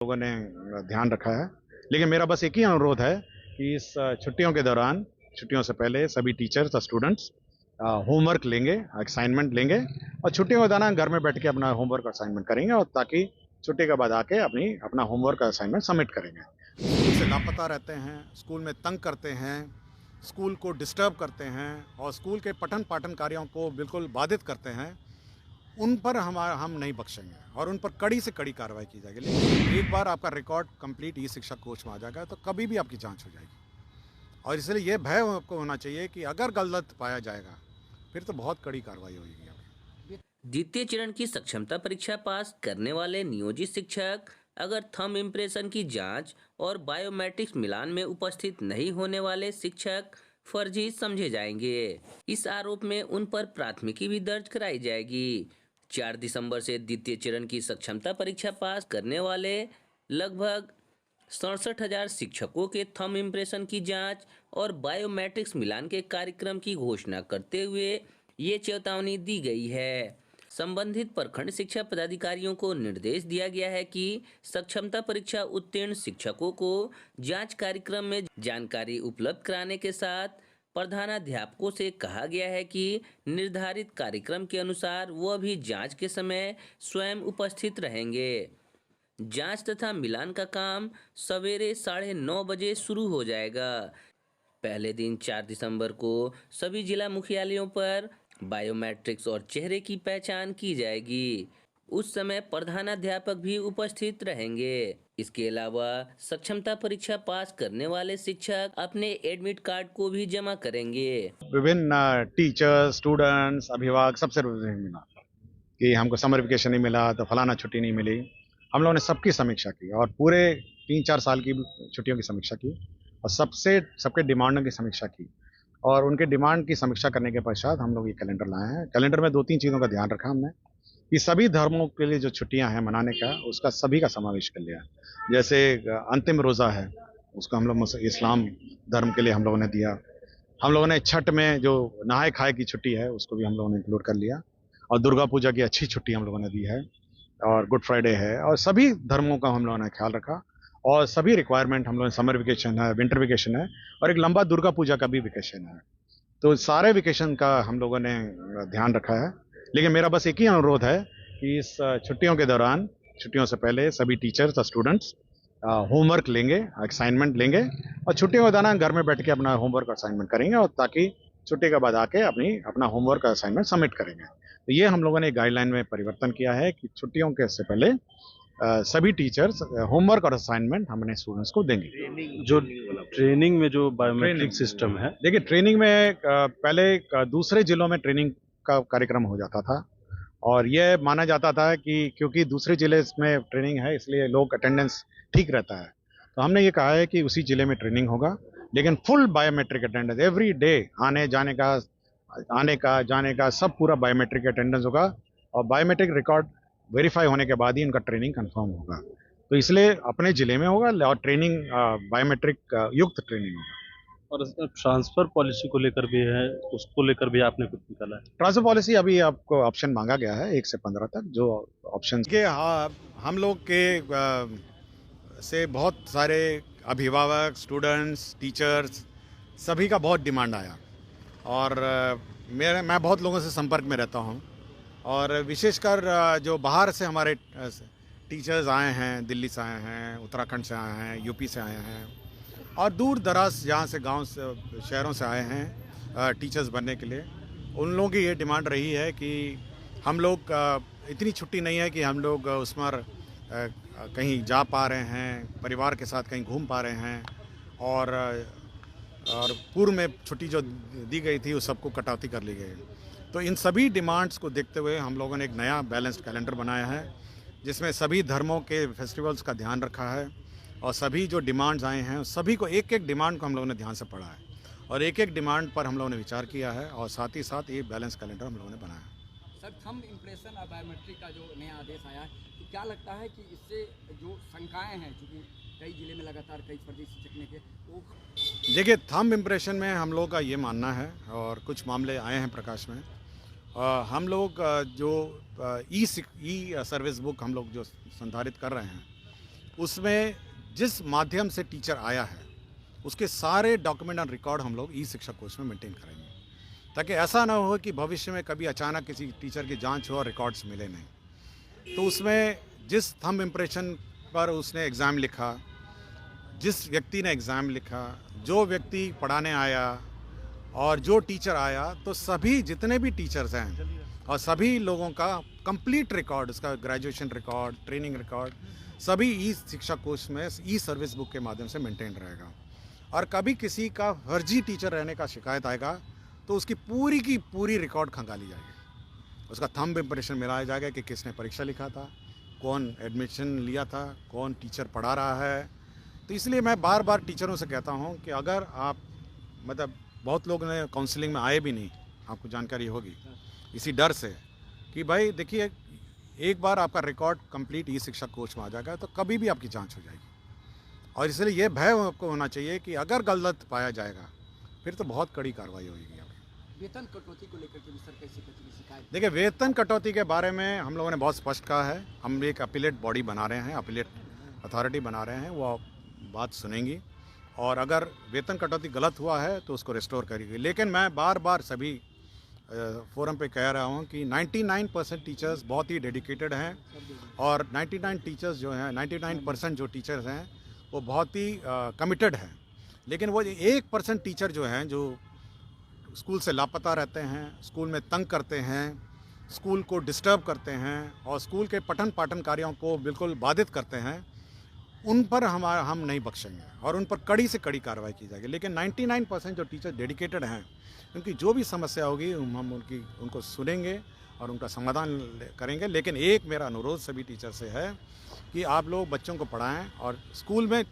लोगों ने ध्यान रखा है। लेकिन मेरा बस एक ही अनुरोध है कि इस छुट्टियों के दौरान, छुट्टियों से पहले सभी टीचर्स और स्टूडेंट्स होमवर्क लेंगे, असाइनमेंट लेंगे और छुट्टियों के दौरान घर में बैठ के अपना होमवर्क असाइनमेंट करेंगे और ताकि छुट्टी के बाद आके अपना होमवर्क असाइनमेंट सबमिट करेंगे। स्कूल से लापता रहते हैं, स्कूल में तंग करते हैं, स्कूल को डिस्टर्ब करते हैं और स्कूल के पठन पाठन कार्यों को बिल्कुल बाधित करते हैं, उन पर हम नहीं बख्शेंगे और उन पर कड़ी से कड़ी कार्रवाई की जाएगी। लेकिन एक बार आपका रिकॉर्ड कंप्लीट ई शिक्षा कोच में आ जाएगा तो कभी भी आपकी जांच हो जाएगी और इसलिए ये भय आपको होना चाहिए कि अगर गलत पाया जाएगा फिर तो बहुत कड़ी कार्रवाई होगी। द्वितीय चरण की सक्षमता परीक्षा पास करने वाले नियोजित शिक्षक अगर थंब इम्प्रेशन की जांच और बायोमेट्रिक्स मिलान में उपस्थित नहीं होने वाले शिक्षक फर्जी समझे जाएंगे। इस आरोप में उन पर प्राथमिकी भी दर्ज कराई जाएगी। 4 दिसंबर से द्वितीय चरण की सक्षमता परीक्षा पास करने वाले लगभग 67,000 शिक्षकों के थंब इम्प्रेशन की जांच और बायोमेट्रिक्स मिलान के कार्यक्रम की घोषणा करते हुए ये चेतावनी दी गई है। संबंधित प्रखंड शिक्षा पदाधिकारियों को निर्देश दिया गया है कि सक्षमता परीक्षा उत्तीर्ण शिक्षकों को जांच कार्यक्रम में जानकारी उपलब्ध कराने के साथ प्रधानाध्यापकों से कहा गया है कि निर्धारित कार्यक्रम के अनुसार वह भी जांच के समय स्वयं उपस्थित रहेंगे। जांच तथा मिलान का काम सवेरे 9:30 बजे शुरू हो जाएगा। पहले दिन 4 दिसंबर को सभी जिला मुख्यालयों पर बायोमेट्रिक्स और चेहरे की पहचान की जाएगी। उस समय प्रधानाध्यापक भी उपस्थित रहेंगे। इसके अलावा सक्षमता परीक्षा पास करने वाले शिक्षक अपने एडमिट कार्ड को भी जमा करेंगे। विभिन्न टीचर्स, स्टूडेंट्स, अभिभावक सबसे मिला कि हमको समर वेकेशन नहीं मिला तो फलाना छुट्टी नहीं मिली। हम लोगों ने सबकी समीक्षा की और पूरे 3-4 साल की छुट्टियों की समीक्षा की और सबके डिमांडों की समीक्षा की और उनके डिमांड की समीक्षा करने के पश्चात हम लोग ये कैलेंडर लाए हैं। कैलेंडर में 2-3 चीज़ों का ध्यान रखा हमने कि सभी धर्मों के लिए जो छुट्टियां हैं मनाने का, उसका सभी का समावेश कर लिया। जैसे अंतिम रोज़ा है, उसको हम लोग इस्लाम धर्म के लिए हम लोगों ने दिया। हम लोगों ने छठ में जो नहाए खाए की छुट्टी है उसको भी हम लोगों ने इंक्लूड कर लिया और दुर्गा पूजा की अच्छी छुट्टी हम लोगों ने दी है और गुड फ्राइडे है और सभी धर्मों का हम लोगों ने ख्याल रखा और सभी रिक्वायरमेंट हम लोगों ने, समर वेकेशन है, विंटर वेकेशन है और एक लंबा दुर्गा पूजा का भी वेकेशन है, तो सारे वेकेशन का हम लोगों ने ध्यान रखा है। लेकिन मेरा बस एक ही अनुरोध है कि इस छुट्टियों के दौरान, छुट्टियों से पहले सभी टीचर्स और स्टूडेंट्स होमवर्क लेंगे, असाइनमेंट लेंगे और छुट्टियों के दौरान घर में बैठ के अपना होमवर्क असाइनमेंट करेंगे और ताकि छुट्टी के बाद आके अपना होमवर्क असाइनमेंट सबमिट करेंगे। तो ये हम लोगों ने गाइडलाइन में परिवर्तन किया है कि छुट्टियों के से पहले सभी टीचर्स होमवर्क और असाइनमेंट हमने स्टूडेंट्स को देंगे। जो ट्रेनिंग में जो बायोमेट्रिक सिस्टम है, देखिए ट्रेनिंग में पहले दूसरे जिलों में ट्रेनिंग का कार्यक्रम हो जाता था और यह माना जाता था कि क्योंकि दूसरे जिले में ट्रेनिंग है इसलिए लोग अटेंडेंस ठीक रहता है, तो हमने ये कहा है कि उसी जिले में ट्रेनिंग होगा लेकिन full biometric attendance every day, आने जाने का सब पूरा बायोमेट्रिक अटेंडेंस होगा और बायोमेट्रिक रिकॉर्ड वेरीफाई होने के बाद ही उनका ट्रेनिंग कंफर्म होगा। तो इसलिए अपने जिले में होगा और ट्रेनिंग बायोमेट्रिक युक्त ट्रेनिंग होगा। और ट्रांसफर पॉलिसी को लेकर भी है, उसको लेकर भी आपने कुछ निकाला है? ट्रांसफर पॉलिसी अभी आपको ऑप्शन मांगा गया है 1 से 15 तक, जो ऑप्शन के हम लोग के से बहुत सारे अभिभावक, स्टूडेंट्स, टीचर्स सभी का बहुत डिमांड आया और मैं बहुत लोगों से संपर्क में रहता हूँ और विशेषकर जो बाहर से हमारे टीचर्स आए हैं, दिल्ली से आए हैं, उत्तराखंड से आए हैं, यूपी से आए हैं और दूर दराज जहाँ से गांव से, शहरों से आए हैं टीचर्स बनने के लिए, उन लोगों की ये डिमांड रही है कि हम लोग इतनी छुट्टी नहीं है कि हम लोग उसमें कहीं जा पा रहे हैं, परिवार के साथ कहीं घूम पा रहे हैं और पूर्व में छुट्टी जो दी गई थी उस सबको कटौती कर ली गई। तो इन सभी डिमांड्स को देखते हुए हम लोगों ने एक नया बैलेंस्ड कैलेंडर बनाया है जिसमें सभी धर्मों के फेस्टिवल्स का ध्यान रखा है और सभी जो डिमांड्स आए हैं सभी को एक एक डिमांड को हम लोगों ने ध्यान से पढ़ा है और एक एक डिमांड पर हम लोगों ने विचार किया है और साथ ही साथ ये बैलेंस कैलेंडर हम लोगों ने बनाया है। सर, थंब इम्प्रेशन और बायोमेट्रिक का जो नया आदेश आया है, तो क्या लगता है कि इससे जो शंकाएं हैं, क्योंकि कई जिले में लगातार कई फर्जी शिक्षक ने के वो, देखिए थंब इम्प्रेशन में हम लोग का ये मानना है और कुछ मामले आए हैं प्रकाश में, हम लोग जो ई सर्विस बुक हम लोग जो संधारित कर रहे हैं उसमें जिस माध्यम से टीचर आया है उसके सारे डॉक्यूमेंट एंड रिकॉर्ड हम लोग ई शिक्षा कोश में मेंटेन करेंगे, ताकि ऐसा ना हो कि भविष्य में कभी अचानक किसी टीचर की जांच हो और रिकॉर्ड्स मिले नहीं। तो उसमें जिस थंब इम्प्रेशन पर उसने एग्ज़ाम लिखा, जिस व्यक्ति ने एग्ज़ाम लिखा, जो व्यक्ति पढ़ाने आया और जो टीचर आया, तो सभी जितने भी टीचर्स हैं और सभी लोगों का कंप्लीट रिकॉर्ड, उसका ग्रेजुएशन रिकॉर्ड, ट्रेनिंग रिकॉर्ड, सभी ई शिक्षा कोश में ई सर्विस बुक के माध्यम से मेंटेन रहेगा। और कभी किसी का फर्जी टीचर रहने का शिकायत आएगा तो उसकी पूरी की पूरी रिकॉर्ड खंगाली जाएगी, उसका थंब इम्प्रेशन मिलाया जाएगा कि किसने परीक्षा लिखा था, कौन एडमिशन लिया था, कौन टीचर पढ़ा रहा है। तो इसलिए मैं बार बार टीचरों से कहता हूँ कि अगर आप मतलब बहुत लोग ने काउंसलिंग में आए भी नहीं, आपको जानकारी होगी, इसी डर से कि भाई देखिए एक बार आपका रिकॉर्ड कंप्लीट ई शिक्षा कोश में आ जाएगा तो कभी भी आपकी जांच हो जाएगी। और इसलिए ये भय आपको होना चाहिए कि अगर गलत पाया जाएगा फिर तो बहुत कड़ी कार्रवाई होगी। वेतन कटौती को लेकर के भी सर कैसे शिकायत? देखिए वेतन कटौती के बारे में हम लोगों ने बहुत स्पष्ट कहा है, हम एक अपीलेट बॉडी बना रहे हैं, अपीलेट अथॉरिटी बना रहे हैं, वो बात सुनेंगी और अगर वेतन कटौती गलत हुआ है तो उसको रिस्टोर करेगी। लेकिन मैं बार बार सभी फोरम पे कह रहा हूँ कि 99% टीचर्स बहुत ही डेडिकेटेड हैं और 99 टीचर्स जो हैं 99% जो टीचर्स हैं वो बहुत ही कमिटेड हैं। लेकिन वो 1% टीचर जो हैं जो स्कूल से लापता रहते हैं, स्कूल में तंग करते हैं, स्कूल को डिस्टर्ब करते हैं और स्कूल के पठन पाठन कार्यों को बिल्कुल बाधित करते हैं, उन पर हम नहीं बख्शेंगे और उन पर कड़ी से कड़ी कार्रवाई की जाएगी। लेकिन 99% जो टीचर डेडिकेटेड हैं उनकी जो भी समस्या होगी हम उनको सुनेंगे और उनका समाधान करेंगे। लेकिन एक मेरा अनुरोध सभी टीचर से है कि आप लोग बच्चों को पढ़ाएं और स्कूल में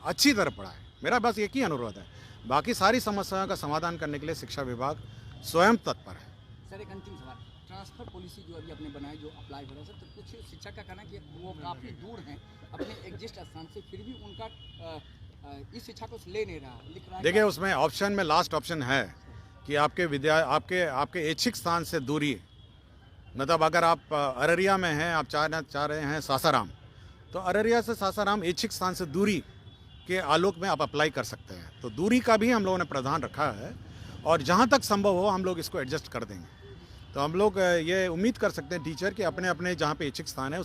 अच्छी तरह पढ़ाएं, मेरा बस एक ही अनुरोध है। बाकी सारी समस्याओं का समाधान करने के लिए शिक्षा विभाग स्वयं तत्पर है। सर एक अंतिम सवाल, ट्रांसफ़र पॉलिसी जो अभी आपने बनाई, जो अप्लाई हो रहा है सर, तो कुछ शिक्षक का कहना है कि वो काफ़ी दूर हैं अपने एग्जिस्ट स्थान से, फिर भी उनका इस शिक्षा को ले नहीं रहा, लिख रहा है। देखिए उसमें ऑप्शन में लास्ट ऑप्शन है कि आपके ऐच्छिक स्थान से दूरी, मतलब अगर आप अररिया में हैं, आप चाह रहे हैं सासाराम, तो अररिया से सासाराम ऐच्छिक स्थान से दूरी के आलोक में आप अप्लाई कर सकते हैं। तो दूरी का भी हम लोगों ने प्रावधान रखा है और जहाँ तक संभव हो हम लोग इसको एडजस्ट कर देंगे। तो हम लोग ये उम्मीद कर सकते हैं टीचर कि अपने अपने जहाँ पे ऐच्छिक स्थान है